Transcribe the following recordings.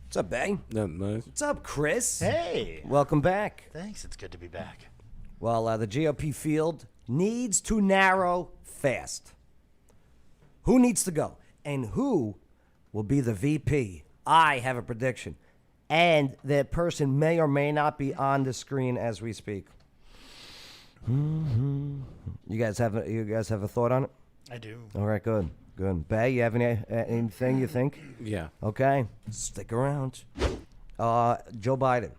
What's up, Bay? Nothing much. What's up, Chris? Hey. Welcome back. Thanks. It's good to be back. Well, the GOP field needs to narrow fast. Who needs to go? And who will be the VP? I have a prediction. And that person may or may not be on the screen as we speak. You guys have a thought on it? I do. All right, good. Bay, you have anything you think? Yeah. Okay, stick around. Joe Biden.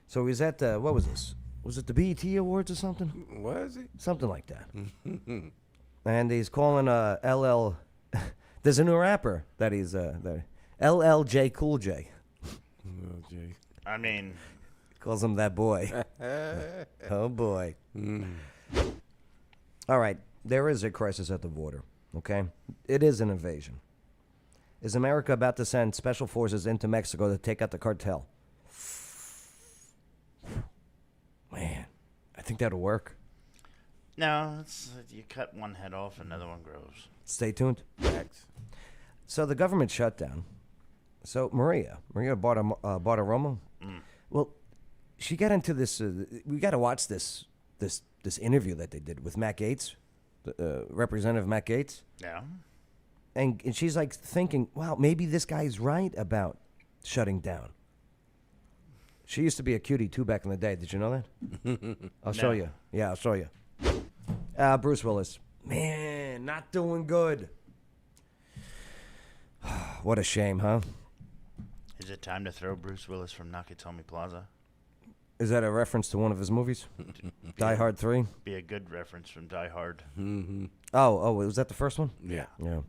So he was at what was this? Was it the BET Awards or something? Was he? Something like that. And he's calling LL. There's a new rapper that he's LLJ Cool J. Oh, Jay. I mean, Calls him that boy. Oh boy. All right, there is a crisis at the border. Okay, it is an invasion. Is America about to send special forces into Mexico to take out the cartel? Man, I think that'll work. no, you cut one head off, another one grows. Stay tuned. Facts. So the government shutdown. So Maria Bartiromo. Well, she got into this. We got to watch this interview that they did with Matt Gaetz, Representative Matt Gaetz, Yeah. and she's like thinking, wow, maybe this guy's right about shutting down. She used to be a cutie too back in the day. Did you know that? I'll show you. Yeah, I'll show you. Bruce Willis, man, not doing good. What a shame, huh? Is it time to throw Bruce Willis from Nakatomi Plaza? Is that a reference to one of his movies? Die Hard 3? Be a good reference from Die Hard. Oh, was that the first one? Yeah. Yeah.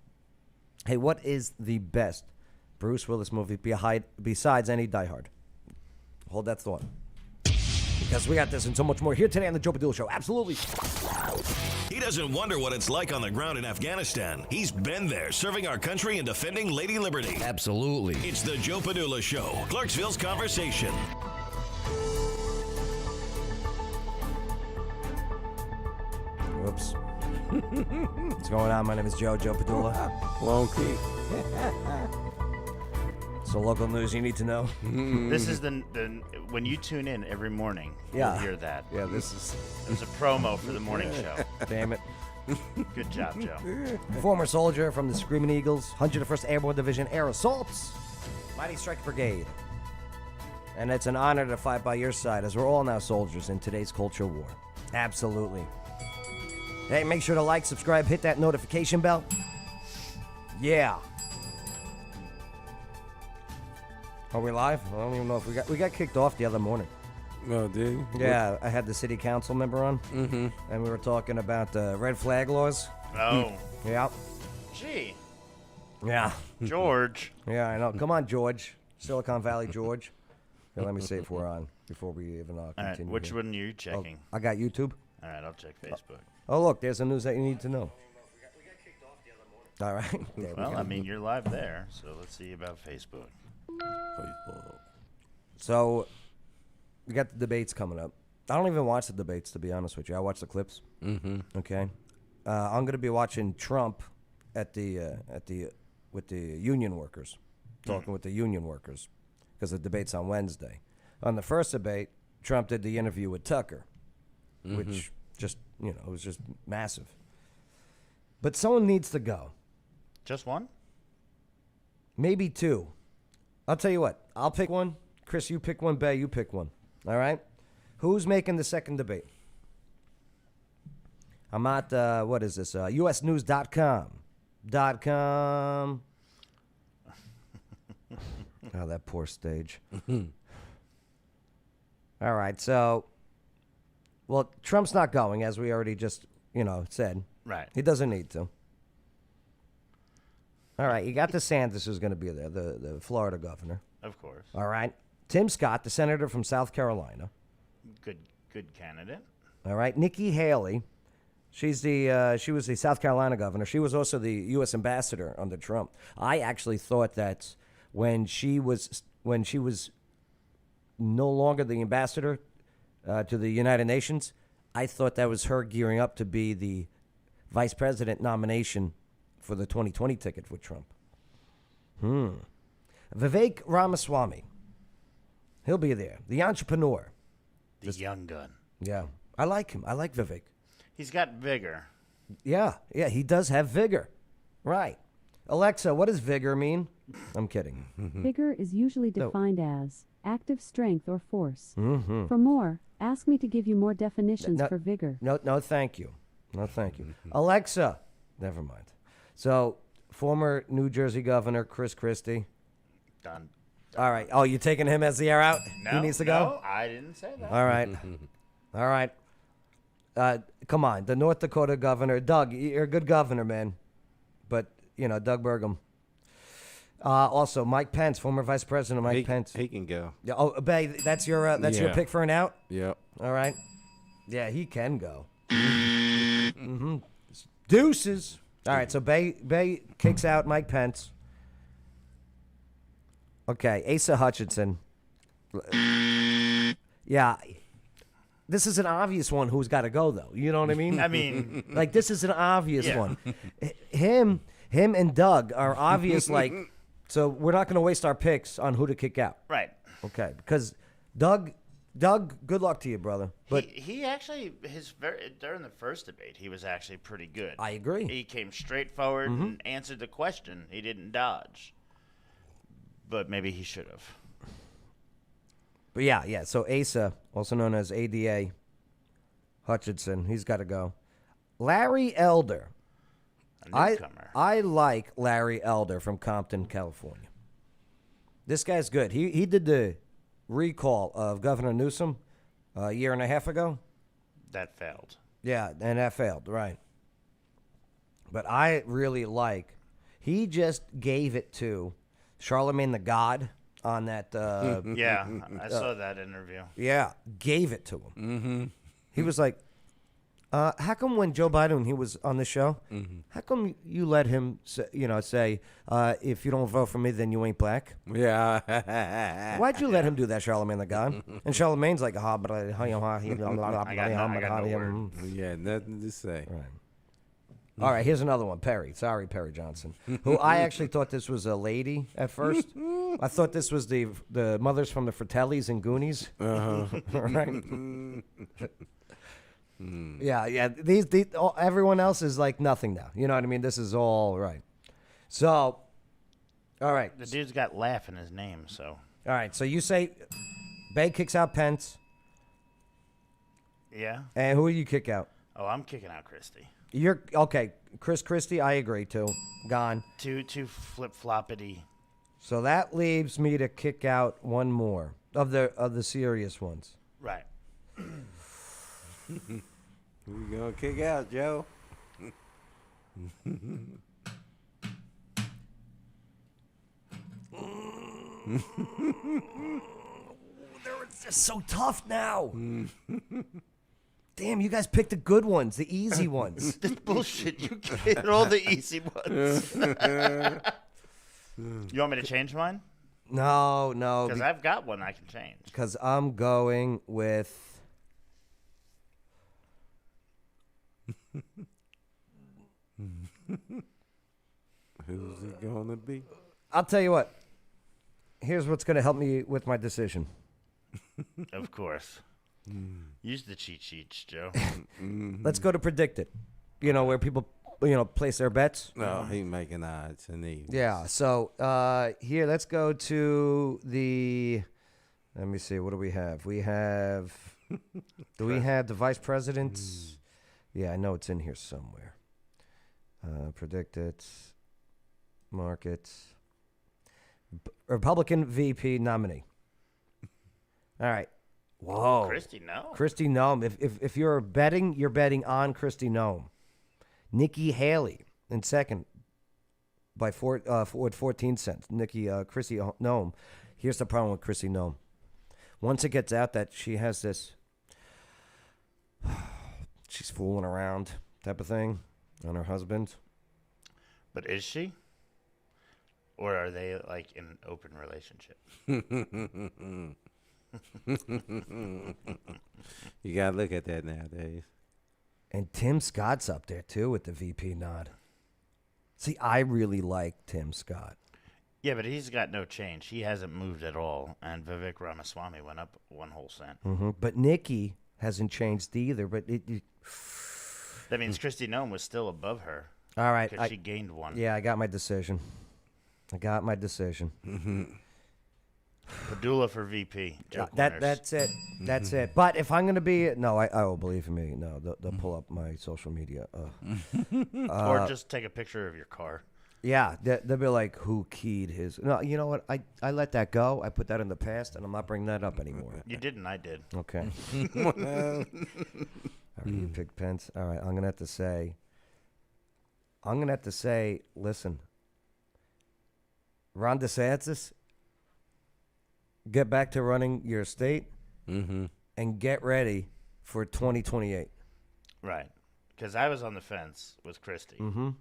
Hey, what is the best Bruce Willis movie besides any Die Hard? Hold that thought. Because we got this and so much more here today on the Joe Padula Show. Absolutely. He doesn't wonder what it's like on the ground in Afghanistan. He's been there, serving our country and defending Lady Liberty. Absolutely. It's the Joe Padula Show, Clarksville's conversation. Whoops. What's going on? My name is Joe Padula. Wonky. So local news you need to know. This is the when you tune in every morning, Yeah. you'll hear that. Yeah, this is... There's a promo for the morning show. Damn it. Good job, Joe. Former soldier from the Screaming Eagles, 101st Airborne Division Air Assaults, Mighty Strike Brigade. And it's an honor to fight by your side, as we're all now soldiers in today's culture war. Absolutely. Hey, make sure to like, subscribe, hit that notification bell. Yeah. Are we live? I don't even know if we got kicked off the other morning. Oh, did you? Yeah, I had the city council member on, and we were talking about red flag laws. Oh, Yeah. gee, Yeah. George. Yeah, I know. Come on, George. Silicon Valley George. Here, let me see if we're on before we even All right, continue. which here. one are you checking? I got YouTube. All right, I'll check Facebook. Oh, look, there's the news that you need to know. All right. There we Well, go. I mean, you're live there, so let's see about Facebook. So, we got the debates coming up. I don't even watch the debates, to be honest with you. I watch the clips. Okay. I'm going to be watching Trump with the union workers, talking with the union workers, because the debate's on Wednesday. On the first debate, Trump did the interview with Tucker, which just, it was just massive. But someone needs to go. Just one? Maybe two. I'll tell you what. I'll pick one. Chris, you pick one. Bay, you pick one. All right? Who's making the second debate? I'm at, what is this? usnews.com. Oh, that poor stage. All right, so, well, Trump's not going, as we already just, said. Right. He doesn't need to. All right, you got DeSantis who's going to be there, the Florida governor. Of course. All right. Tim Scott, the senator from South Carolina. Good candidate. All right. Nikki Haley. She was the South Carolina governor. She was also the U.S. ambassador under Trump. I actually thought that when she was no longer the ambassador to the United Nations, I thought that was her gearing up to be the vice president nomination for the 2020 ticket with Trump. Vivek Ramaswamy. He'll be there. The entrepreneur. The young gun. Yeah. I like him. I like Vivek. He's got vigor. Yeah, he does have vigor. Right. Alexa, what does vigor mean? I'm kidding. Vigor is usually defined as active strength or force. Mm-hmm. For more, ask me to give you more definitions No- for vigor. No, thank you. No, thank you. Alexa, never mind. So, former New Jersey Governor Chris Christie. Done. All right. Oh, you taking him as the air out? No, He needs to no, go? I didn't say that. All right. All right. Come on. The North Dakota governor. Doug, you're a good governor, man. But, Doug Burgum. Also, Mike Pence, former Vice President Mike Pence. He can go. Yeah, oh, Bay, that's your Yeah. pick for an out? Yep. All right. Yeah, he can go. Mm-hmm. Deuces. All right, so Bay kicks out Mike Pence. Okay, Asa Hutchinson. Yeah. This is an obvious one who's got to go, though. You know what I mean? I mean, Like, this is an obvious Yeah. one. Him and Doug are obvious, so we're not going to waste our picks on who to kick out. right. Okay, because Doug, good luck to you, brother. But He actually during the first debate he was actually pretty good. I agree. He came straight forward and answered the question. He didn't dodge. But maybe he should have. But yeah. So Asa, also known as ADA Hutchinson, he's got to go. Larry Elder. A newcomer. I like Larry Elder from Compton, California. This guy's good. He did the recall of Governor Newsom a year and a half ago. That failed. Yeah, and that failed, right. But I really like, he just gave it to Charlemagne the God on that. Yeah, I saw that interview. Yeah, gave it to him. Mm-hmm. He was like, how come when Joe Biden, he was on the show, how come you let him say, if you don't vote for me, then you ain't black? Yeah. Why'd you let him do that, Charlemagne the God? And Charlemagne's like, I got no word. Yeah, nothing to say. Right. All right, here's another one. Perry. Sorry, Perry Johnson. Who I actually thought this was a lady at first. I thought this was the mothers from the Fratellis and Goonies. Right? Yeah. These everyone else is like nothing now. You know what I mean? This is all right. So, all right. The dude's got laugh in his name, so. All right. So you say Bay kicks out Pence. Yeah. And who do you kick out? Oh, I'm kicking out Christie. You're okay. Chris Christie, I agree too. Gone. Too flip-floppity. So that leaves me to kick out one more of the serious ones. Right. Who you gonna kick out, Joe? They're so tough now. Damn, you guys picked the good ones, the easy ones. This bullshit. You get all the easy ones. You want me to change mine? No, Because I've got one I can change. because I'm going with. Who's it gonna be? I'll tell you what. Here's what's going to help me with my decision. Of course. Use the cheat sheets, Joe. Let's go to predict it. Where people, place their bets. No, he making odds and evens. Yeah. So here, let's go to the. Let me see. What do we have? We have. Do we have the vice presidents? Yeah, I know it's in here somewhere. Predict it. Markets. Republican VP nominee. All right. Whoa. Christie, no. Christy Nome. If you're betting, you're betting on Christy Nome. Nikki Haley in second by 14 cents. Christy Nome. Here's the problem with Christy Nome. Once it gets out that she has this, she's fooling around type of thing on her husband. But is she? Or are they like in an open relationship? You gotta look at that nowadays. And Tim Scott's up there too with the VP nod. See, I really like Tim Scott. Yeah, but he's got no change. He hasn't moved at all. And Vivek Ramaswamy went up 1 whole cent. But Nikki hasn't changed either. But That means Kristi Noem was still above her. all right. Because she gained 1. Yeah, I got my decision. Padula for VP. Joke winners. That's it. That's it. But if I'm gonna be I will believe me. No, they'll pull up my social media. Or just take a picture of your car. Yeah, they'll be like, who keyed his? No, you know what? I let that go. I put that in the past, and I'm not bringing that up anymore. You didn't. I did. Okay. All right, you picked Pence. All right, I'm gonna have to say. Listen, Ron DeSantis, get back to running your state, and get ready for 2028. Right. Because I was on the fence with Kristi.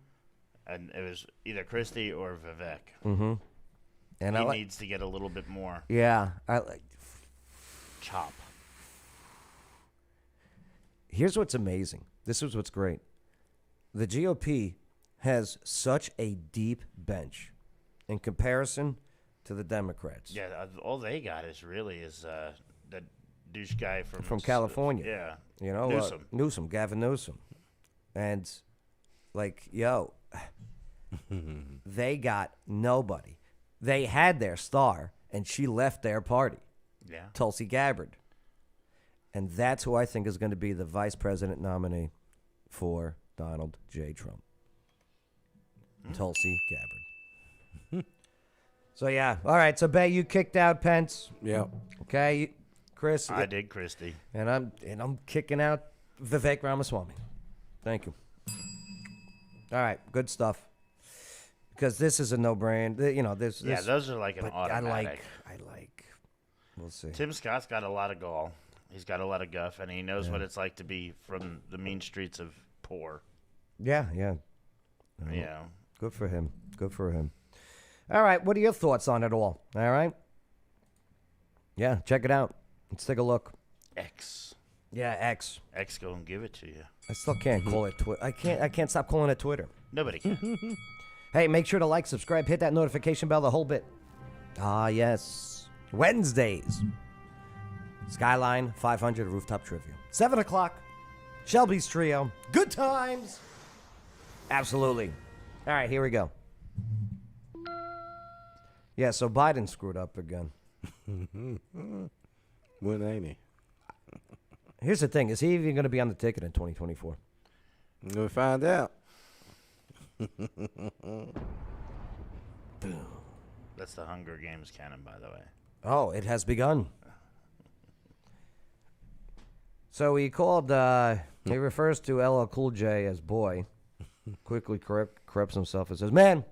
And it was either Kristi or Vivek. And he needs to get a little bit more chop. Here's what's amazing. This is what's great. The GOP has such a deep bench in comparison to the Democrats. Yeah, all they got is the douche guy from California. Yeah. You know, Newsom, Gavin Newsom. And, they got nobody. They had their star, and she left their party. Yeah. Tulsi Gabbard. And that's who I think is going to be the vice president nominee for Donald J. Trump. Tulsi Gabbard. So, yeah. All right. So, Bay, you kicked out Pence. Yeah. Okay. Chris. I did Kristi. And I'm kicking out Vivek Ramaswamy. Thank you. All right. Good stuff. Because this is a no-brainer. You know, this. Yeah, those are like an automatic. I like. We'll see. Tim Scott's got a lot of gall. He's got a lot of guff, and he knows what it's like to be from the mean streets of poor. Yeah. Yeah. Good for him. All right. What are your thoughts on it all? All right. Yeah. Check it out. Let's take a look. X. Yeah. X. X go and give it to you. I still can't call it Twitter. I can't stop calling it Twitter. Nobody can. Hey, make sure to like, subscribe, hit that notification bell, the whole bit. Ah, yes. Wednesdays. Skyline 500 Rooftop Trivia. 7 o'clock. Shelby's Trio. Good times. Absolutely. All right, here we go. Yeah, so Biden screwed up again. When ain't he? Here's the thing. Is he even going to be on the ticket in 2024? We'll find out. That's the Hunger Games canon, by the way. Oh, it has begun. So he called, he refers to LL Cool J as boy, quickly corrects himself and says, man.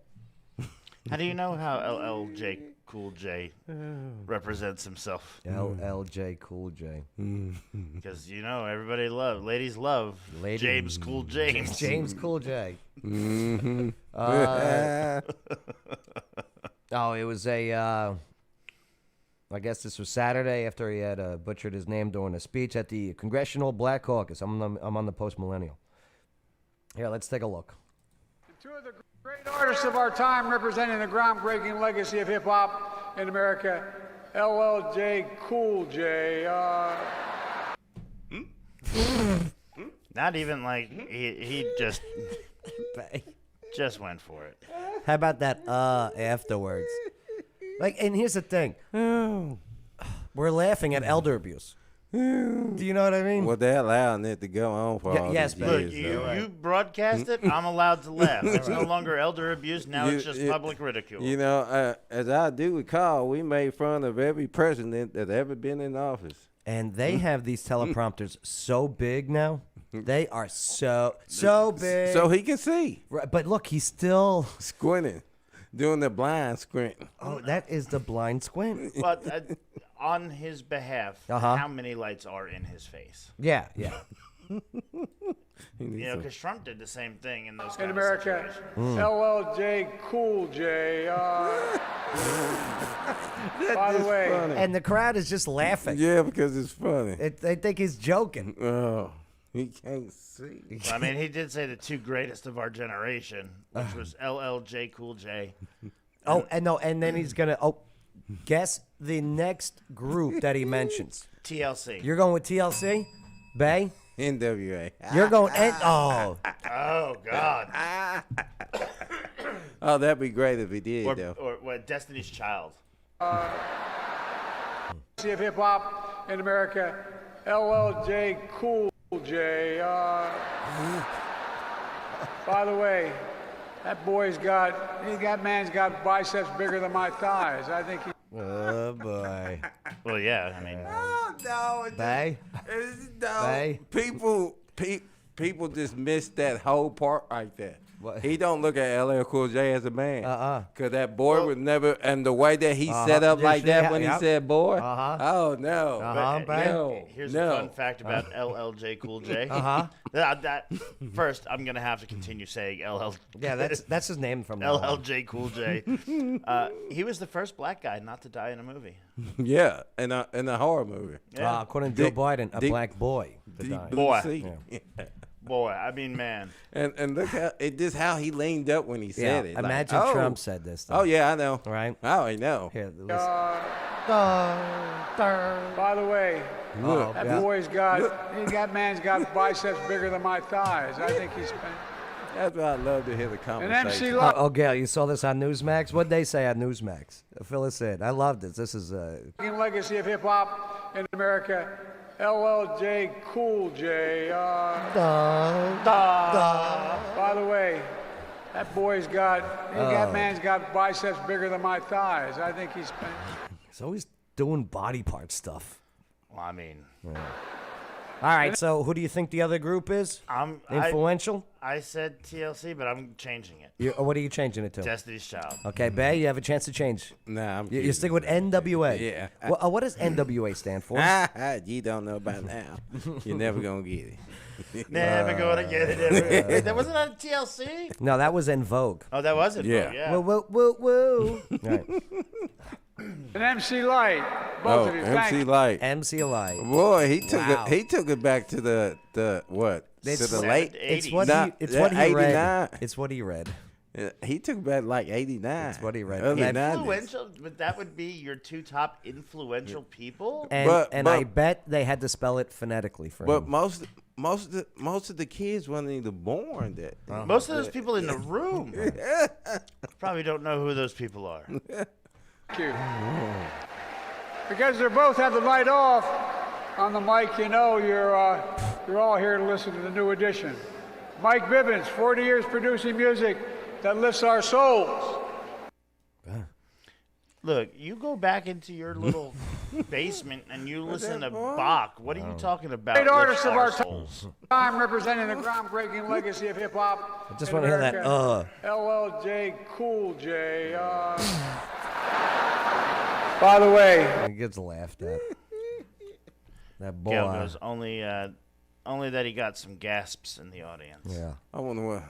How do you know how LLJ Cool J represents himself? LLJ Cool J. Because, ladies love James Cool James. James Cool J. It was I guess this was Saturday after he had butchered his name during a speech at the Congressional Black Caucus. I'm on the post-millennial. Here, let's take a look. Two of the great artists of our time representing the groundbreaking legacy of hip-hop in America, LLJ Cool J. Not even like he just went for it. How about that afterwards? And here's the thing. We're laughing at elder abuse. Do you know what I mean? Well, they're allowing it to go on for all yes, these but Look, years. you broadcast it, I'm allowed to laugh. It's no longer elder abuse. Now it's just public ridicule. You know, as I do recall, we made fun of every president that's ever been in office. And they have these teleprompters so big now. They are so big. So he can see. Right, but look, he's still Squinting. Doing the blind squint. Oh, that is the blind squint. But on his behalf, how many lights are in his face? Yeah. Because Trump did the same thing in those kind In of America, situations. LLJ Cool J. By the way, Funny. And the crowd is just laughing. Yeah, because it's funny. They think he's joking. Oh, he can't see. I mean, he did say the two greatest of our generation, which was LLJ Cool J Oh, and no, and then he's gonna. Oh, guess the next group that he mentions. TLC. You're going with TLC, Bay. NWA. You're going. Oh, Oh God. Oh, that'd be great if he did, Or, though. or what? Destiny's Child. of hip hop in America, LL Cool J. By the way, that man's got biceps bigger than my thighs. I think he. oh boy. Well, yeah. I mean, Oh, no. Bay. Bay. People just missed that whole part right there. What? He don't look at LL Cool J as a man. Because that boy would never, and the way that he set up like that when he said boy. Oh, no. here's a fun fact about LLJ Cool J. That first, I'm gonna have to continue saying LL. Yeah, that's his name from now on. LLJ Cool J. He was the first black guy not to die in a movie. Yeah, in a horror movie. Yeah. According to Joe Biden, a black boy. to die. Boy. Boy, I mean, man. And look how he leaned up when he said it. Imagine like, Trump said this. Though. Oh yeah, I know. Right? Oh, I know. Here, listen. By the way, Look, that man's got biceps bigger than my thighs. I think he's. that's why I love to hear the And conversation. MC Light. Oh, Gail, you saw this on Newsmax? What'd they say on Newsmax? Phyllis said, I love this. This is Legacy of hip hop in America, LL Cool J. By the way, that man's got biceps bigger than my thighs. I think he's always doing body part stuff. Well, I mean, All right, so who do you think the other group is? Influential? I said TLC, but I'm changing it. What are you changing it to? Destiny's Child. Okay, Bay, you have a chance to change. Nah, You stick with NWA. Yeah. Well, what does NWA stand for? You don't know about now. You're never gonna get it. Never gonna get it. That wasn't on TLC. No, that was En Vogue. Oh, that wasn't. Yeah. Yeah. Woo, woo, woo, woo. Right. an MC Light. Both of you. Thank MC you. Light. MC Light. Boy, he took Wow. it. He took it back to the what? It's to the late. It's what Nah, it's what he 89. read. It's what he read. He took it back like 89. That's what he read. Early And 90s. Influential, but that would be your two top influential people. And But- I bet they had to spell it phonetically for But him. most of the kids weren't even born that. Most of those people in the room probably don't know who those people are. Thank you. Because they both have the light off on the mic, you know you're all here to listen to the new edition. Mike Bivens, 40 years producing music that lifts our souls. Look, you go back into your little basement and you listen to Bach. What are you talking about? Great artists of our souls? time representing the groundbreaking legacy of hip hop. I just want to hear that. LL Cool J. By the way, He gets laughed at. That boy. Gail goes, only that he got some gasps in the audience. Yeah. I wonder what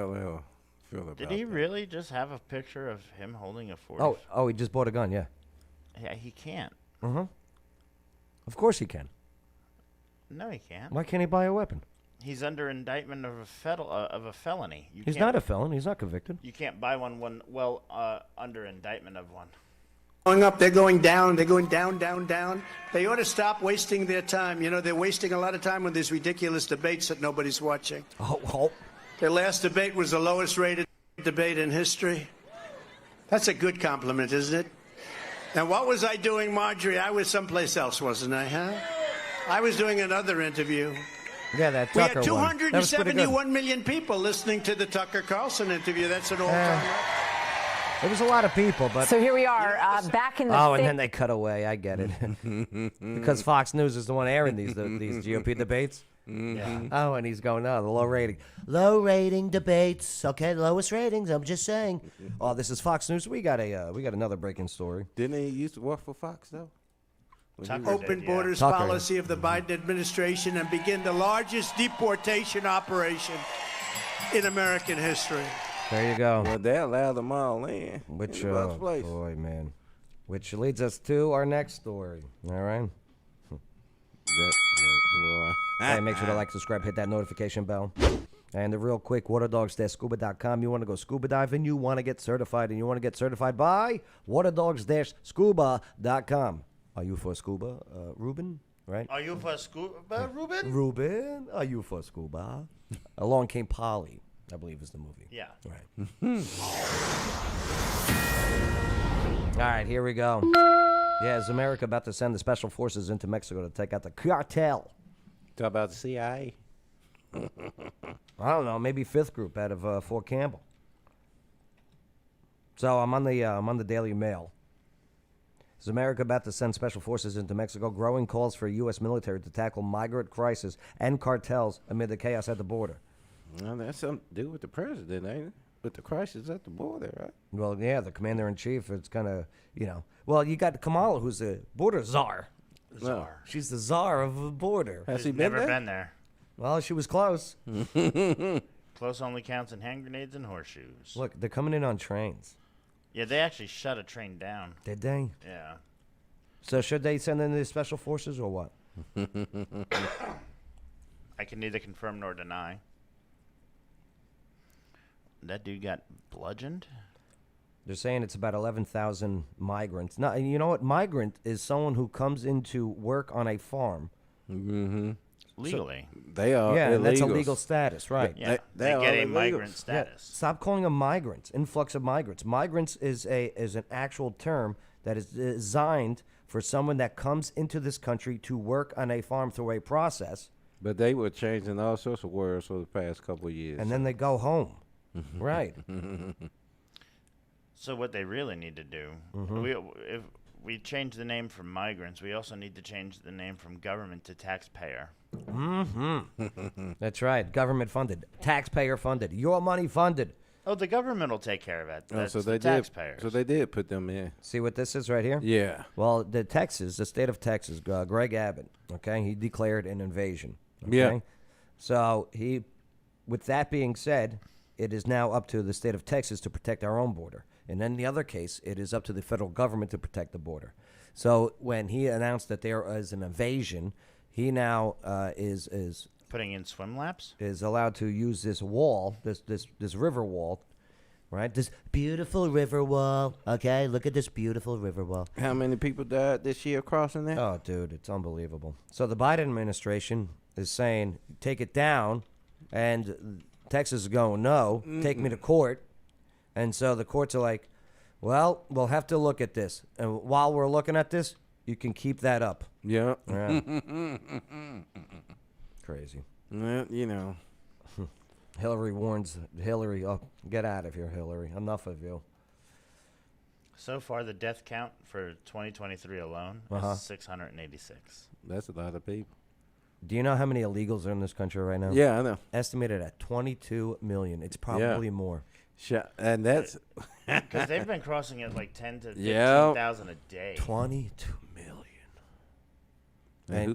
LL feel about Did he that. really just have a picture of him holding a 40? Oh, he just bought a gun. Yeah. Yeah, he can't. Of course he can. No, he can't. Why can't he buy a weapon? He's under indictment of a felony. He's not a felon. He's not convicted. You can't buy one under indictment of one. Going up, they're going down, down. They ought to stop wasting their time. You know, they're wasting a lot of time with these ridiculous debates that nobody's watching. Oh. Their last debate was the lowest rated debate in history. That's a good compliment, isn't it? Now, what was I doing, Marjorie? I was someplace else, wasn't I, huh? I was doing another interview. Yeah, that We Tucker had one. That was pretty good. 271 million people listening to the Tucker Carlson interview. That's an all-time record. There was a lot of people, but So here we are, back in the and then they cut away. I get it, because Fox News is the one airing these GOP debates. Yeah. Oh, and he's going, the low rating debates. Okay, lowest ratings. I'm just saying. Oh, this is Fox News. We got another breaking story. Didn't he used to work for Fox though? Tucker Open did, borders Tucker. policy of the Biden administration and begin the largest deportation operation in American history. There you go. Well, they allowed them all in. Which In the first place. boy, man. Which leads us to our next story. All right. Boy. Hey, make sure to like, subscribe, hit that notification bell. And the real quick, waterdogs-scuba.com. You want to go scuba diving, you want to get certified, and you want to get certified by waterdogs-scuba.com. Are you for scuba, Ruben? Right? Are you for scuba, Ruben? Ruben, are you for scuba? Along Came Polly, I believe is the movie. Yeah. Right. All right, here we go. Yeah, is America about to send the special forces into Mexico to take out the cartel? Talk about the CIA. I don't know, maybe fifth group out of Fort Campbell. So I'm on the Daily Mail. Is America about to send special forces into Mexico? Growing calls for U.S. military to tackle migrant crisis and cartels amid the chaos at the border. Well, that's something to do with the president, ain't it? With the crisis at the border, right? Well, yeah, the commander-in-chief, it's kind of, Well, you got Kamala, who's the border czar. Czar. She's the czar of the border. Has he Never been there? been there. Well, she was close. Close only counts in hand grenades and horseshoes. Look, they're coming in on trains. Yeah, they actually shut a train down. Did they? Yeah. So should they send in the special forces or what? I can neither confirm nor deny. That dude got bludgeoned? They're saying it's about 11,000 migrants. Now, you know what? Migrant is someone who comes into work on a farm. Mm-hmm. Legally. They are Yeah, and that's a illegals. legal status, right? Yeah, They they are get a illegals. migrant Yeah, status. stop calling them migrants. Influx of migrants. Migrants is an actual term that is designed for someone that comes into this country to work on a farm through a process, But they were changing all sorts of words for the past couple of years. and then they go home. Right. So what they really need to do, if we change the name from migrants, we also need to change the name from government to taxpayer. That's right. Government funded. Taxpayer funded. Your money funded. Oh, the government will take care of it. Oh, That's so the they taxpayers. did. So they did put them in. See what this is right here? Yeah. Well, the state of Texas, Greg Abbott, okay, he declared an invasion. Okay? Yeah. So with that being said, it is now up to the state of Texas to protect our own border. And in the other case, it is up to the federal government to protect the border. So when he announced that there is an invasion, he now is Putting in swim laps? is allowed to use this wall, this river wall, right? This beautiful river wall. Okay, look at this beautiful river wall. How many people died this year crossing that? Oh, dude, it's unbelievable. So the Biden administration is saying, take it down, and Texas is going, no, take me to court. And so the courts are like, well, we'll have to look at this. And while we're looking at this, you can keep that up. Yeah. Yeah. Crazy. Well, you know. Hillary warns Hillary, oh, get out of here, Hillary. Enough of you. So far, the death count for 2023 alone is 686. That's a lot of people. Do you know how many illegals are in this country right now? Yeah, I know. Estimated at 22 million. It's probably more. And that's Because they've been crossing it like 10 to 15,000 a day. 22 million.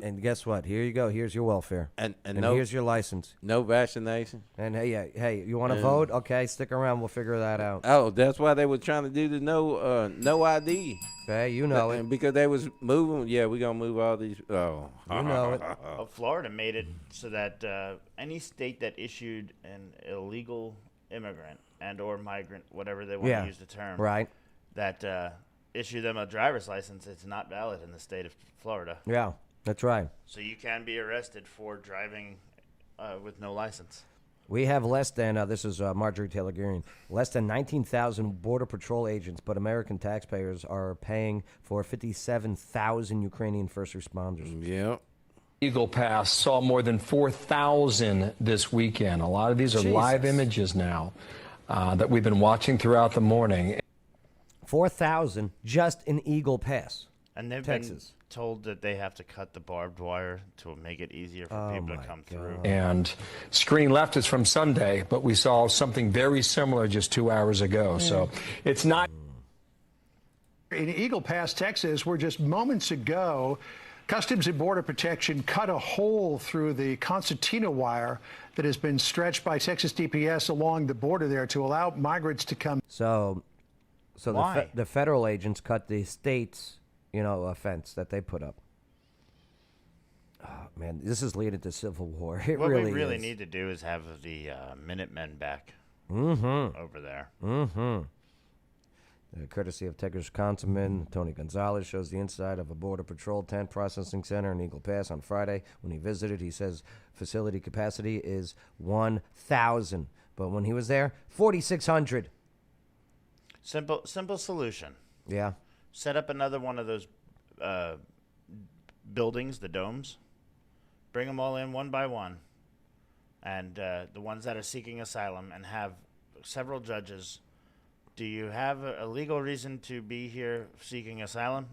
And guess what? Here you go. Here's your welfare. and no, here's your license. No vaccination. And hey, you want to vote? Okay, stick around. We'll figure that out. Oh, that's why they were trying to do the no ID. Okay, you know it. And because they was moving, yeah, we're going to move all these. Oh. You know it. Well, Florida made it so that any state that issued an illegal immigrant and or migrant, whatever they want to use the term, Right. that issue them a driver's license, it's not valid in the state of Florida. Yeah, that's right. So you can be arrested for driving with no license. We have less than, this is Marjorie Taylor Greene, less than 19,000 Border Patrol agents, but American taxpayers are paying for 57,000 Ukrainian first responders. Yeah. Eagle Pass saw more than 4,000 this weekend. A lot of these are live images now that we've been watching throughout the morning. 4,000 just in Eagle Pass, And they've Texas. been told that they have to cut the barbed wire to make it easier for people to come through. And screen left is from Sunday, but we saw something very similar just 2 hours ago. So it's not. In Eagle Pass, Texas, where just moments ago, Customs and Border Protection cut a hole through the concertina wire that has been stretched by Texas DPS along the border there to allow migrants to come. So Why? the federal agents cut the state's, fence that they put up. Man, this is leading to civil war. It what really we really is. need to do is have the Minutemen back over there. Courtesy of Tigers Councilman Tony Gonzalez shows the inside of a Border Patrol tent processing center in Eagle Pass on Friday. When he visited, he says facility capacity is 1,000. But when he was there, 4,600. Simple solution. Yeah. Set up another one of those buildings, the domes. Bring them all in one by one. And the ones that are seeking asylum, and have several judges. Do you have a legal reason to be here seeking asylum?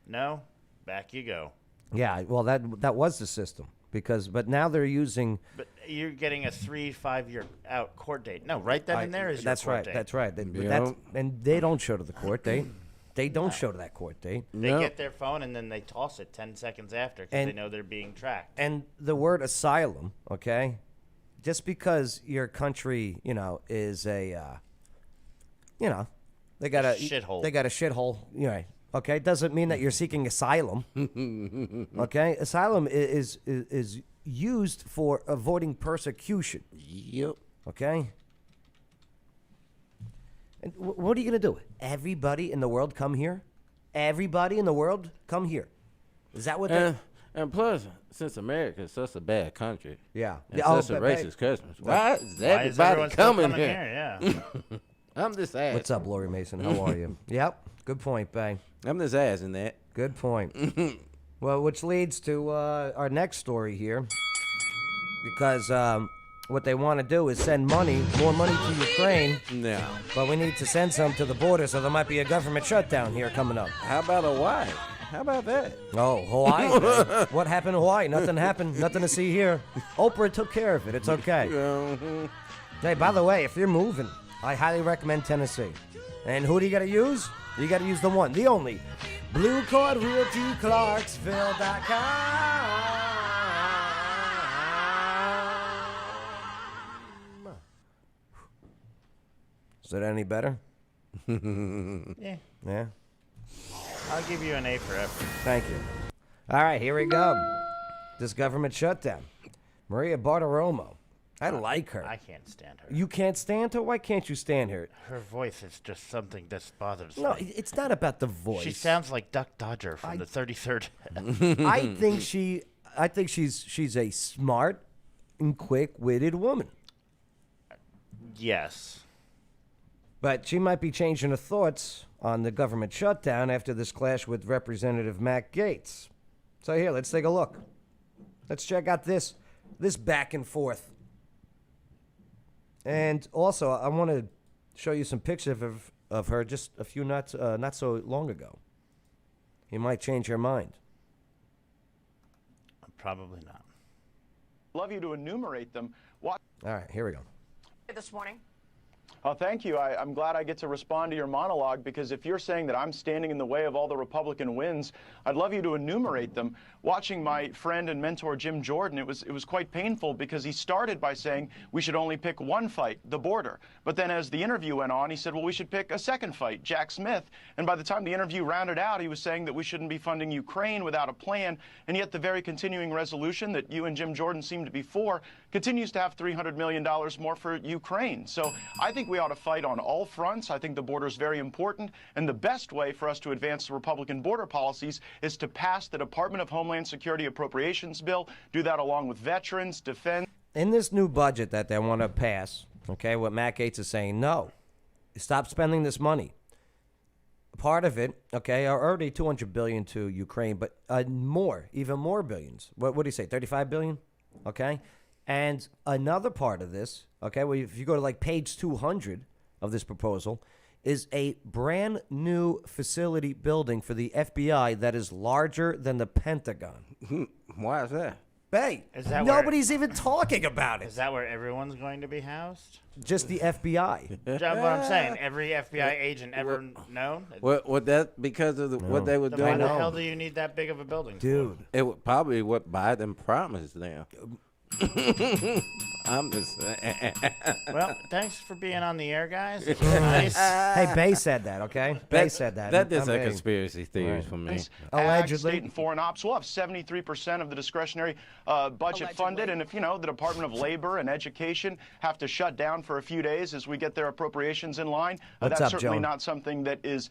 No? Back you go. Yeah, well, that was the system. But now they're using... But you're getting a 3-5 year out court date. No, right then and there is your that's court right. date. That's right. And they don't show to the court date. They don't show to that court date. They get their phone and then they toss it 10 seconds after because they know they're being tracked. And the word asylum, okay, just because your country, is a, they got a shithole. They got a shithole, right? Okay, doesn't mean that you're seeking asylum. Okay, asylum is used for avoiding persecution. Yep. Okay. And what are you gonna do? Everybody in the world come here? Everybody in the world come here? Is that what? And plus, since America is such a bad country, yeah, and such a racist country, why is everybody coming here? Yeah. I'm just asking. What's up, Lori Mason? How are you? Yep. Good point, Bang. I'm just asking that. Good point. Well, which leads to our next story here, because what they want to do is send more money to Ukraine. No. But we need to send some to the border, so there might be a government shutdown here coming up. How about Hawaii? How about that? Oh, Hawaii? What happened in Hawaii? Nothing happened. Nothing to see here. Oprah took care of it. It's okay. Hey, by the way, if you're moving, I highly recommend Tennessee. And who do you got to use? You got to use the one, the only, Blue Cord Realty Clarksville.com. Is that any better? Yeah. Yeah? I'll give you an A for effort. Thank you. All right, here we go. This government shutdown. Maria Bartiromo. I like her. I can't stand her. You can't stand her? Why can't you stand her? Her voice is just something that bothers me. No, it's not about the voice. She sounds like Duck Dodger from the 33rd. I think she's a smart and quick-witted woman. Yes. But she might be changing her thoughts on the government shutdown after this clash with Representative Matt Gaetz. So here, let's take a look. Let's check out this back and forth. And also, I want to show you some pictures of her just a few not so long ago. You might change your mind. Probably not. Love you to enumerate them. What? All right, here we go. This morning. Oh, thank you. I'm glad I get to respond to your monologue, because if you're saying that I'm standing in the way of all the Republican wins, I'd love you to enumerate them. Watching my friend and mentor Jim Jordan, it was quite painful, because he started by saying we should only pick one fight, the border. But then as the interview went on, he said, well, we should pick a second fight, Jack Smith. And by the time the interview rounded out, he was saying that we shouldn't be funding Ukraine without a plan. And yet the very continuing resolution that you and Jim Jordan seem to be for continues to have $300 million more for Ukraine. So I think we ought to fight on all fronts. I think the border is very important. And the best way for us to advance the Republican border policies is to pass the Department of Homeland Security appropriations bill, do that along with veterans, defense. In this new budget that they want to pass, okay, what Matt Gaetz is saying, no, stop spending this money. Part of it, okay, are already $200 billion to Ukraine, but even more billions. What do you say, $35 billion? Okay. And another part of this, okay, well, if you go to like page 200 of this proposal, is a brand new facility building for the FBI that is larger than the Pentagon. Why is that? Hey, nobody's even talking about it. Is that where everyone's going to be housed? Just the FBI. That's what I'm saying. Every FBI agent ever known? What that because of what they were doing? Why the hell do you need that big of a building? Dude. It was probably what Biden promised them. I'm just. Well, thanks for being on the air, guys. It's nice. Hey, Bay said that, okay? Bay said that. That is a conspiracy theory for me. Allegedly. State and foreign ops. We'll have 73% of the discretionary budget funded. And if, the Department of Labor and Education have to shut down for a few days as we get their appropriations in line, that's certainly not something that is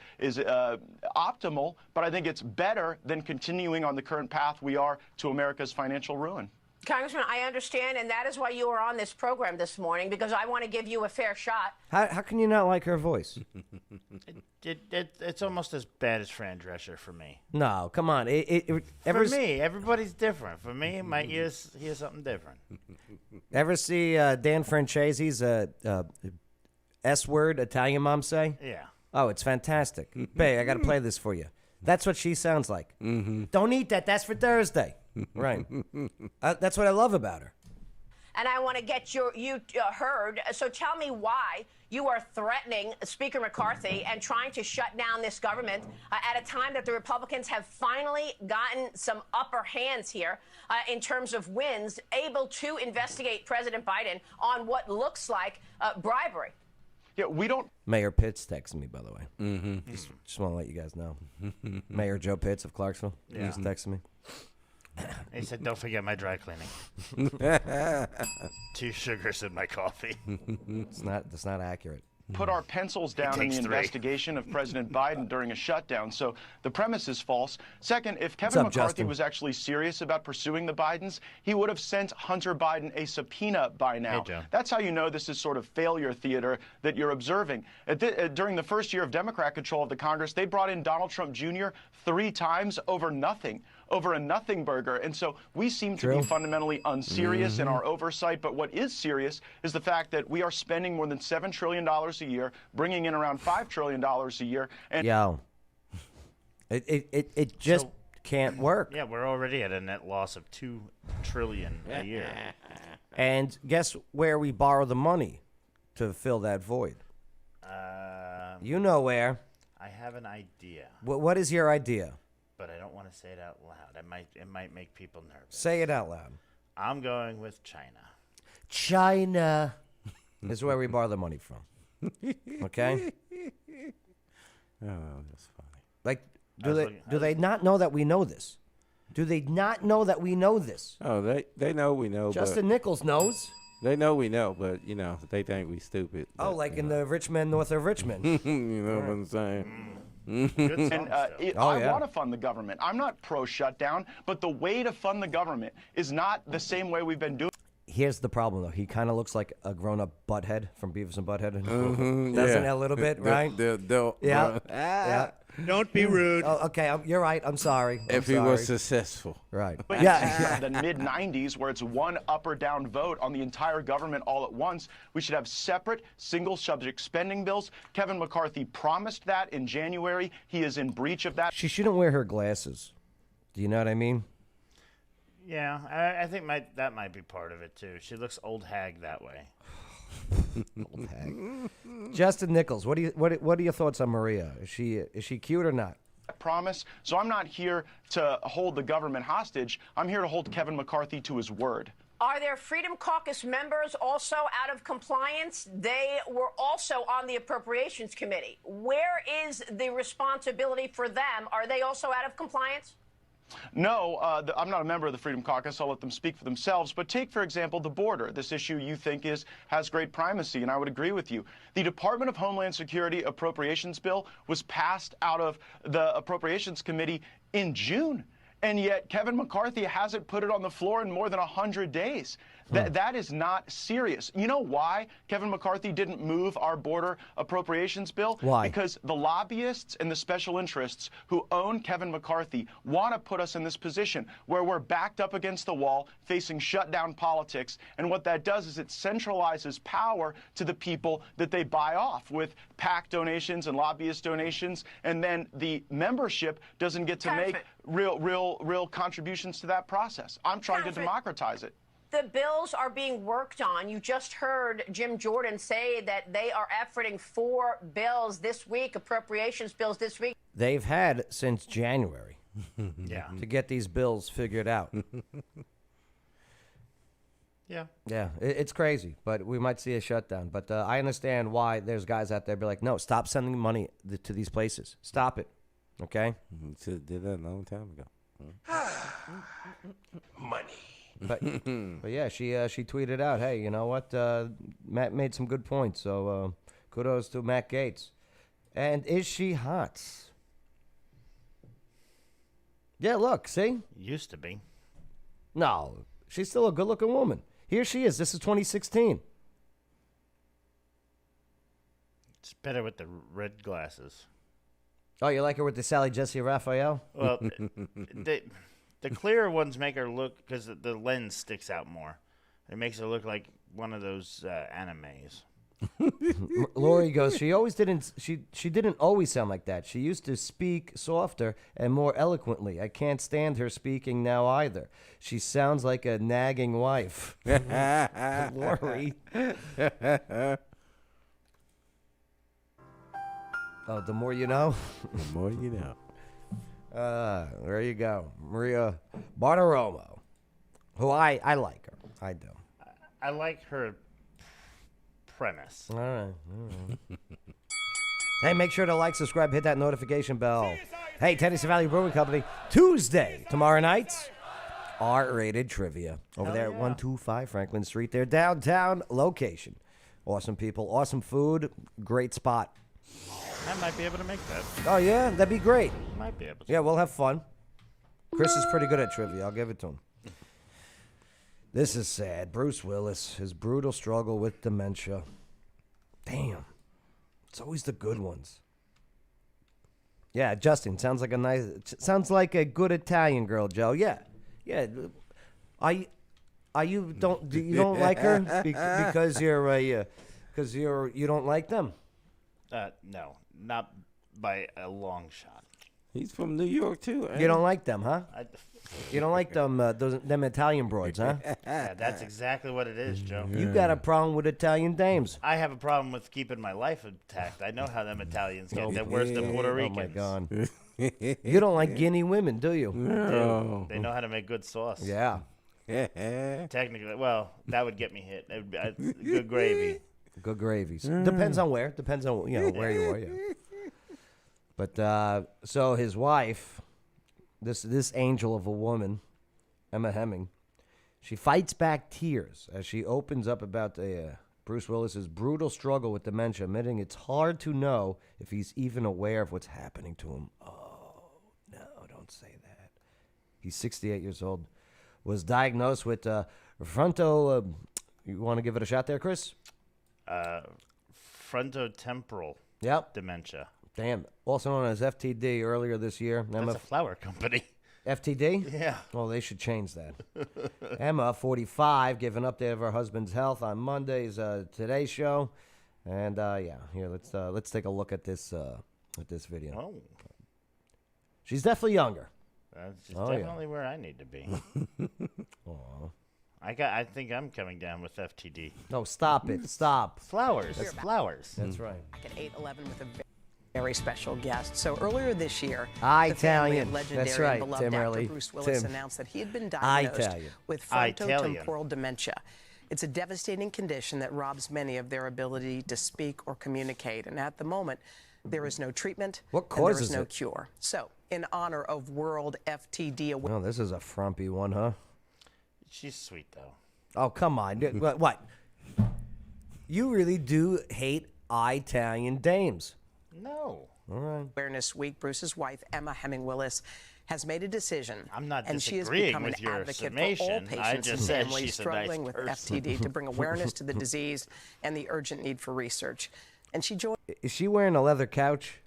optimal. But I think it's better than continuing on the current path we are to America's financial ruin. Congressman, I understand, and that is why you are on this program this morning, because I want to give you a fair shot. How can you not like her voice? It's almost as bad as Fran Drescher for me. No, come on. For me, everybody's different. For me, my ears hear something different. Ever see Dan Francese's S-word Italian mom say? Yeah. Oh, it's fantastic. Bay, I got to play this for you. That's what she sounds like. Don't eat that. That's for Thursday. Right. That's what I love about her. And I want to get you heard. So tell me why you are threatening Speaker McCarthy and trying to shut down this government at a time that the Republicans have finally gotten some upper hands here in terms of wins, able to investigate President Biden on what looks like bribery. Yeah, we don't. Mayor Pitts texted me, by the way. Just want to let you guys know. Mayor Joe Pitts of Clarksville just texted me. He said, "Don't forget my dry cleaning. 2 sugars in my coffee." That's not accurate. Put our pencils down in the investigation of President Biden during a shutdown. So the premise is false. Second, if Kevin McCarthy was actually serious about pursuing the Bidens, he would have sent Hunter Biden a subpoena by now. That's how you know this is sort of failure theater that you're observing. During the first year of Democrat control of the Congress, they brought in Donald Trump Jr. 3 times over nothing. Over a nothing burger. And so we seem to be fundamentally unserious in our oversight. But what is serious is the fact that we are spending more than $7 trillion a year, bringing in around $5 trillion a year. And it just can't work. Yeah, we're already at a net loss of $2 trillion a year. And guess where we borrow the money to fill that void? You know where. I have an idea. What is your idea? But I don't want to say it out loud. It might make people nervous. Say it out loud. I'm going with China. China is where we borrow the money from. Okay? Oh, that's funny. Like, do they not know that we know this? Do they not know that we know this? Oh, they know we know. Justin Nichols knows. They know we know, but, they think we stupid. Oh, like in the Richmond, north of Richmond. You know what I'm saying? I want to fund the government. I'm not pro-shutdown, but the way to fund the government is not the same way we've been doing. Here's the problem, though. He kind of looks like a grown-up Butthead from Beavis and Butthead. Doesn't he a little bit, right? Yeah. Don't be rude. Oh, okay, you're right. I'm sorry. If he was successful. Right. The mid-90s, where it's one up or down vote on the entire government all at once, we should have separate single-subject spending bills. Kevin McCarthy promised that in January. He is in breach of that. She shouldn't wear her glasses. Do you know what I mean? Yeah, I think that might be part of it, too. She looks old hag that way. Old hag. Justin Nichols, what are your thoughts on Maria? Is she cute or not? Promise. So I'm not here to hold the government hostage. I'm here to hold Kevin McCarthy to his word. Are there Freedom Caucus members also out of compliance? They were also on the Appropriations Committee. Where is the responsibility for them? Are they also out of compliance? No, I'm not a member of the Freedom Caucus. I'll let them speak for themselves. But take, for example, the border. This issue you think has great primacy, and I would agree with you. The Department of Homeland Security appropriations bill was passed out of the Appropriations Committee in June. And yet Kevin McCarthy hasn't put it on the floor in more than 100 days. That is not serious. You know why Kevin McCarthy didn't move our border appropriations bill? Why? Because the lobbyists and the special interests who own Kevin McCarthy want to put us in this position where we're backed up against the wall, facing shutdown politics. And what that does is it centralizes power to the people that they buy off with PAC donations and lobbyist donations. And then the membership doesn't get to make real contributions to that process. I'm trying to democratize it. The bills are being worked on. You just heard Jim Jordan say that they are efforting 4 bills this week, appropriations bills this week. They've had since January to get these bills figured out. Yeah. Yeah, it's crazy, but we might see a shutdown. But I understand why there's guys out there be like, no, stop sending money to these places. Stop it. Okay? Should have did that a long time ago. Money. But yeah, she tweeted out, hey, you know what? Matt made some good points, so kudos to Matt Gaetz. And is she hot? Yeah, look, see? Used to be. No, she's still a good-looking woman. Here she is. This is 2016. It's better with the red glasses. Oh, you like her with the Sally Jesse Raphael? Well, the clearer ones make her look, because the lens sticks out more. It makes her look like one of those animes. Lori goes, she didn't always sound like that. She used to speak softer and more eloquently. I can't stand her speaking now either. She sounds like a nagging wife. Lori. Oh, the more you know? The more you know. There you go. Maria Bartiromo, who I like her. I do. I like her premise. All right. Hey, make sure to like, subscribe, hit that notification bell. Hey, Tennessee Valley Brewing Company, Tuesday, tomorrow night, R-rated trivia. Over there at 125 Franklin Street, their downtown location. Awesome people, awesome food, great spot. I might be able to make that. Oh, yeah? That'd be great. Might be able to. Yeah, we'll have fun. Chris is pretty good at trivia. I'll give it to him. This is sad. Bruce Willis, his brutal struggle with dementia. Damn. It's always the good ones. Yeah, Justin, sounds like a good Italian girl, Joe. Yeah. Yeah. You don't like her because you don't like them? No, not by a long shot. He's from New York too. You don't like them, huh? You don't like them Italian broads, huh? Yeah, that's exactly what it is, Joe. You got a problem with Italian dames. I have a problem with keeping my life intact. I know how them Italians get. They're worse than Puerto Ricans. Oh, my God. You don't like Guinea women, do you? No. They know how to make good sauce. Yeah. Technically, well, that would get me hit. It would be, good gravy. Good gravies. Depends on where. Depends on where you are. Yeah. But so his wife, this angel of a woman, Emma Hemming, she fights back tears as she opens up about Bruce Willis's brutal struggle with dementia, admitting it's hard to know if he's even aware of what's happening to him. Oh, no, don't say that. He's 68 years old. Was diagnosed with fronto. You want to give it a shot there, Chris? Frontotemporal dementia. Damn. Also known as FTD earlier this year. That's a flower company. FTD? Yeah. Well, they should change that. Emma, 45, gave an update of her husband's health on Monday's Today Show. And, here, let's take a look at this video. Oh. She's definitely younger. That's definitely where I need to be. Aw. I think I'm coming down with FTD. No, stop it. Stop. Flowers. That's flowers. That's right. Back at 8:11 with a very special guest. So earlier this year, the family Italian. of legendary That's right, and beloved Tim actor Early. Bruce Willis Tim. announced that he had been diagnosed Italian. with frontotemporal dementia. It's a devastating condition that robs many of their ability to speak or communicate. And at the moment, there is no treatment. What causes and there is no it? cure. So, in honor of World FTD Awareness. No, this is a frumpy one, huh? She's sweet, though. Oh, come on. What? You really do hate Italian dames. No. All right. Awareness Week, Bruce's wife, Emma Hemming Willis, has made a decision. I'm not and she has disagreeing become with an your advocate summation. for all I patients just and said families she's a struggling nice with person. FTD to bring awareness to the disease and the urgent need for research. And she joined. Is she wearing a leather couch?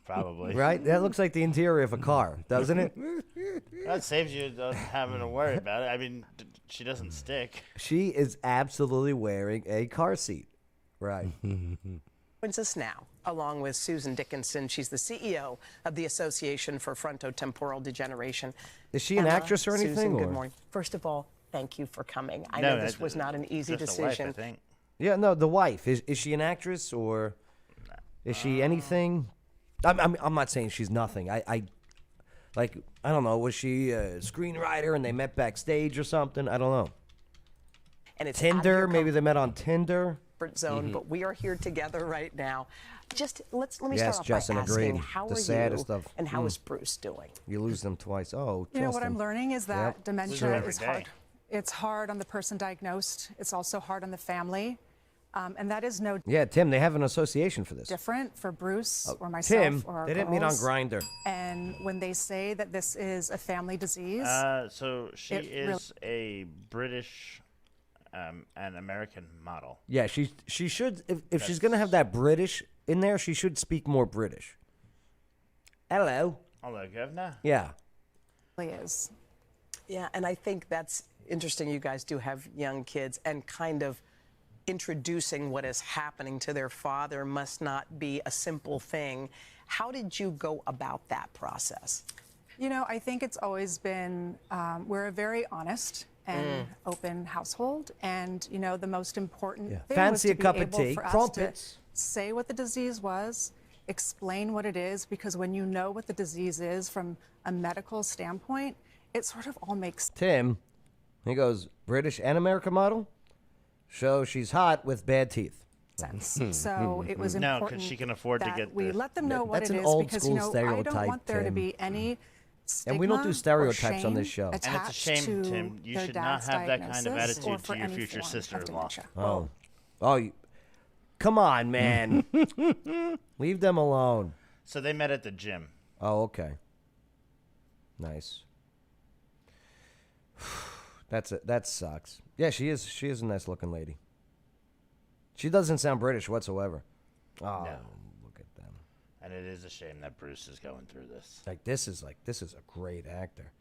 Probably. Right? That looks like the interior of a car, doesn't it? That saves you having to worry about it. I mean, she doesn't stick. She is absolutely wearing a car seat. Right. Joins us now, along with Susan Dickinson. She's the CEO of the Association for Frontotemporal Degeneration. Is she an actress or anything? Susan, good or? morning. First of all, thank you for coming. I know this was not an easy just a wife, decision. I think. Yeah, no, the wife. Is she an actress or is she anything? I'm not saying she's nothing. I don't know. Was she a screenwriter and they met backstage or something? I don't know. and it's out of Tinder. your Maybe they met on Tinder. comfort zone, but we are here together right now. Just let me Yes, start off Justin, by asking, agreed. how The are saddest you, of- and how is Bruce doing? You lose them twice. Oh, You know what Justin. I'm learning is that Yep. dementia is hard. It's hard on the person diagnosed. It's also hard on the family. And that is no Yeah, Tim, they have an association for this. different for Bruce or myself Tim, or our they didn't meet on girls. Grindr. And when they say that this is a family disease, So she it is a British and American model. Yeah, she should, if she's going to have that British in there, she should speak more British. Hello. Hello, Governor. Yeah. really is. Yeah, and I think that's interesting. You guys do have young kids, and kind of introducing what is happening to their father must not be a simple thing. How did you go about that process? You know, I think it's always been, we're a very honest and open household. And, you know, the most important thing Fancy was a to cup be of able tea, for us crumpets. to say what the disease was, explain what it is, because when you know what the disease is from a medical standpoint, it sort of all makes Tim, he goes, British and American model? So she's hot with bad teeth. sense. So it was No, important 'cause she can afford to that get we the- let them know what That's it an is, old because, school you know, I don't stereotype, want there to Tim. be any stigma And we don't do or stereotypes on this shame show. And it's a attached shame, to Tim. You their should not dad's have that kind of diagnosis or attitude for to your any future form of sister-in-law. dementia. Oh. Come on, man. Leave them alone. So they met at the gym. Oh, okay. Nice. That's it. That sucks. Yeah, she is. She is a nice looking lady. She doesn't sound British whatsoever. Oh, No. look at them. And it is a shame that Bruce is going through this. This is a great actor.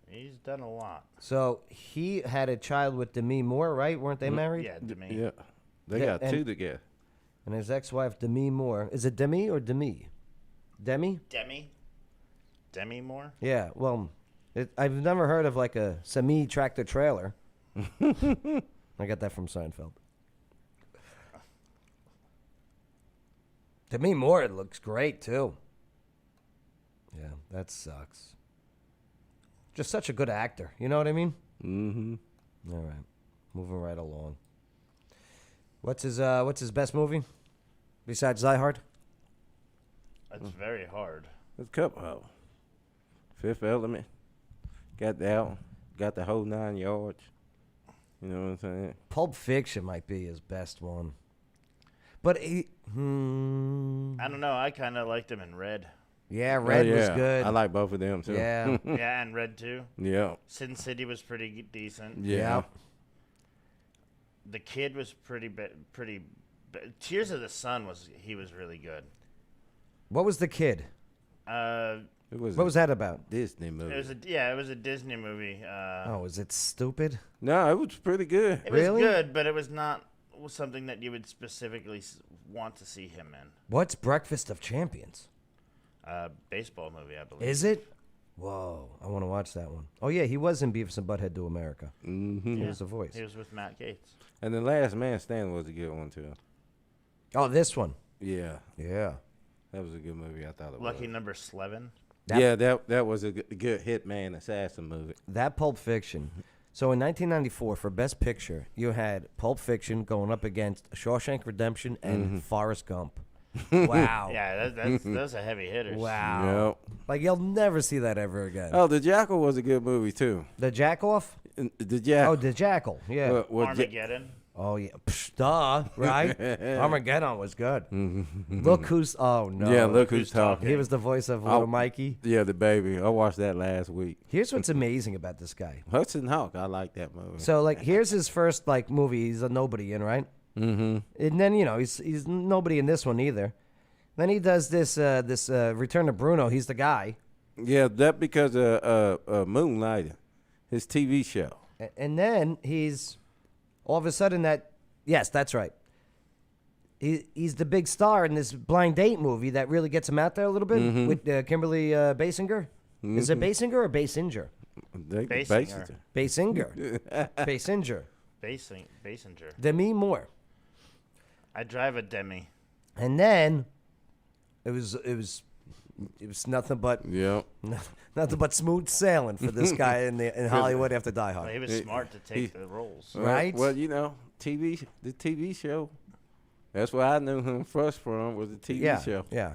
He's done a lot. So he had a child with Demi Moore, right? Weren't they married? Yeah, Demi. Yeah. They Yeah, got two together. And his ex-wife Demi Moore. Is it Demi or Demi? Demi? Demi Moore? Yeah. Well, I've never heard of like a semi-tractor trailer. I got that from Seinfeld. Demi Moore looks great too. Yeah, that sucks. Just such a good actor. You know what I mean? Mm-hmm. All right, moving right along. What's his best movie besides Die Hard? It's very hard. It's couple. Fifth Element. Got that one. Got the whole 9 yards. You know what I'm saying? Pulp Fiction might be his best one. But I don't know. I kind of liked him in Red. Yeah, Red was good. I like both of them too. Yeah. Yeah, and Red too. Yeah. Sin City was pretty decent. Yeah. The Kid was pretty. Tears of the Sun was really good. What was The Kid? What was that about? Disney movie. It was a Disney movie. Is it stupid? No, it was pretty good. It was good, but it was not something that you would specifically want to see him in. What's Breakfast of Champions? Baseball movie, I believe. Is it? Whoa, I want to watch that one. Oh yeah, he was in Beavis and Butthead Do America. Mm-hmm. He was the voice. He was with Matt Gates. And The Last Man Standing was a good one too. Oh, this one. Yeah. Yeah. That was a good movie. I thought it Lucky was. Number 11. That was a good hitman assassin movie. That Pulp Fiction. So in 1994, for Best Picture, you had Pulp Fiction going up against Shawshank Redemption and Forrest Gump. Wow. Yeah, those are heavy hitters. Wow. Yep. Like you'll never see that ever again. Oh, The Jackal was a good movie too. The Jack-Off? The Jackal. Oh, The Jackal. Yeah. Armageddon. Oh yeah, duh, right? Armageddon was good. Look who's oh no, Yeah, look who's talking. He was the voice of little Mikey. Yeah, the baby. I watched that last week. Here's what's amazing about this guy. Hudson Hawk. I like that movie. So like, here's his first like movie. He's a nobody in, right? Mm-hmm. And then he's nobody in this one either. Then he does this Return to Bruno. He's the guy. Yeah, that because of Moonlighting, his TV show. And then he's all of a sudden yes, that's right. He's the big star in this Blind Date movie that really gets him out there a little bit with Kimberly Basinger. Is it Basinger or Basinger? Basinger. Basinger. Basinger. Demi Moore. I drive a Demi. And then it was it was nothing but nothing but smooth sailing for this guy in Hollywood after Die Hard. Well, he was smart to take the roles, right? Well, you know, the TV show. That's where I knew him first from was the TV show. Yeah.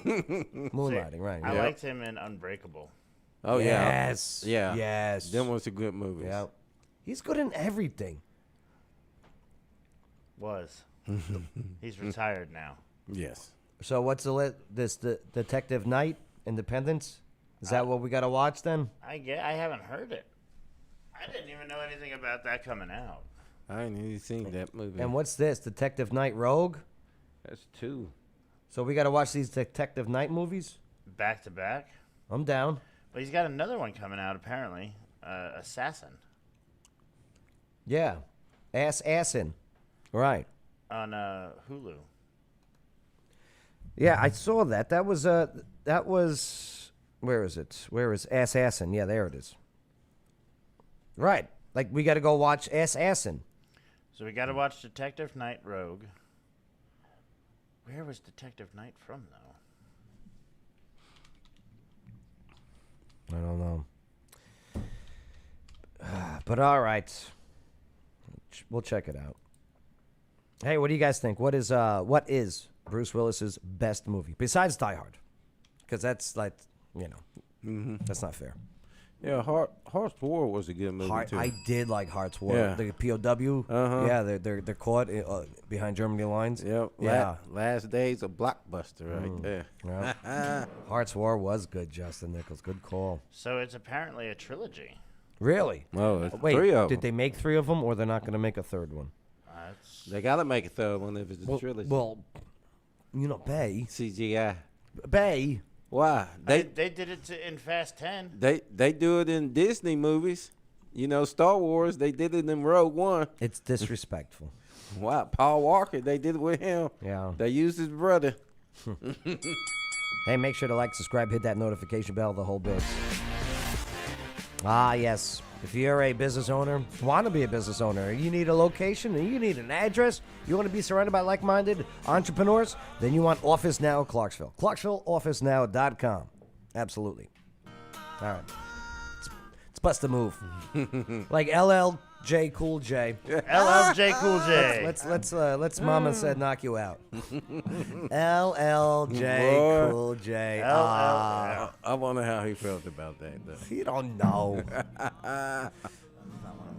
Moonlighting, right? I liked him in Unbreakable. Oh yes, yeah, yes. Them was a good movies. Yeah, he's good in everything. He's retired now. Yes. So what's the Detective Night Independence? Is that what we got to watch then? I haven't heard it. I didn't even know anything about that coming out. I ain't even seen that movie. And what's this? Detective Night Rogue? That's 2. So we got to watch these Detective Night movies? Back to back? I'm down. But he's got another one coming out, apparently. Assassin. Yeah. Assassin. Right. On Hulu. Yeah, I saw that. That was where is it? Where is Assassin? Yeah, there it is. Right. Like we got to go watch Assassin. So we got to watch Detective Night Rogue. Where was Detective Night from, though? I don't know. But all right. We'll check it out. Hey, what do you guys think? What is Bruce Willis's best movie besides Die Hard? Because that's like, that's not fair. Yeah, Hearts War was a good movie too. I did like Hearts War. Yeah. The POW. Yeah, they're caught behind Germany lines. Yep. Yeah. Last Days a blockbuster right there. Yeah. Hearts War was good, Justin Nichols. Good call. So it's apparently a trilogy. Really? Oh, it's wait. 3 of them. Did they make 3 of them, or they're not going to make a third one? They gotta make a third one if it's a trilogy. Well, Bay. CGI. Bay. Why? They did it in Fast 10. They do it in Disney movies. Star Wars, they did it in Rogue One. It's disrespectful. Wow, Paul Walker, they did it with him. Yeah. They used his brother. Hey, make sure to like, subscribe, hit that notification bell, the whole bit. Ah, yes. If you're a business owner, want to be a business owner, you need a location and you need an address, you want to be surrounded by like-minded entrepreneurs, then you want Office Now Clarksville. ClarksvilleOfficeNow.com. Absolutely. All right. It's bust a move. Like LLJ Cool J. LLJ Cool J. Let's Mama said knock you out. LLJ Cool J. I wonder how he felt about that, though. You don't know.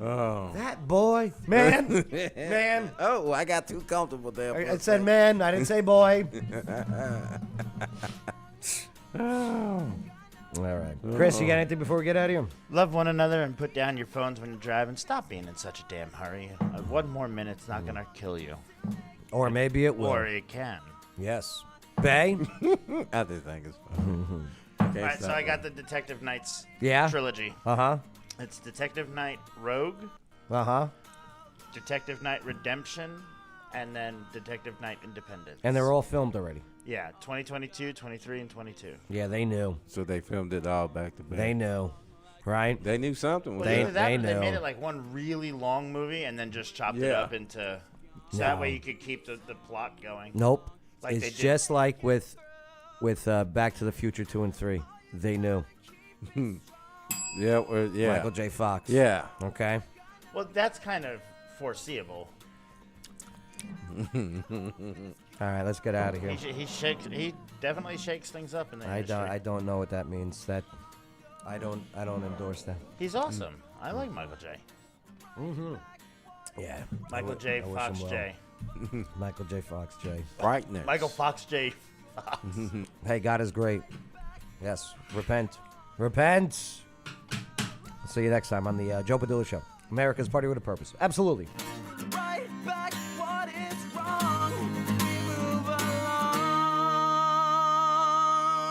Oh. That boy. Man. Man. Oh, I got too comfortable there. I said man. I didn't say boy. All right. Chris, you got anything before we get out of here? Love one another and put down your phones when you're driving. Stop being in such a damn hurry. 1 more minute's not going to kill you. Or maybe it will. Or it can. Yes. Bay? I do think it's fun. All right, so I got the Detective Nights trilogy. Uh-huh. It's Detective Night Rogue. Uh-huh. Detective Night Redemption. And then Detective Night Independence. And they're all filmed already. Yeah, 2022, 23, and 22. Yeah, they knew. So they filmed it all back to back. They knew. Right? They knew something. Well, They knew. They made it like one really long movie and then just chopped it up into... So that way you could keep the plot going. Nope. Like it's just like with Back to the Future 2 and 3. They knew. Yeah. Michael J. Fox. Yeah. Okay. Well, that's kind of foreseeable. All right, let's get out of here. He definitely shakes things up in the industry. I don't know what that means. That I don't endorse that. He's awesome. I like Michael J. Mm-hmm. Yeah. Michael J. Fox J. Michael J. Fox J. Brightness. Michael Fox J. Fox. Hey, God is great. Yes. Repent. Repent. See you next time on the Joe Padula Show. America's Party with a Purpose. Absolutely.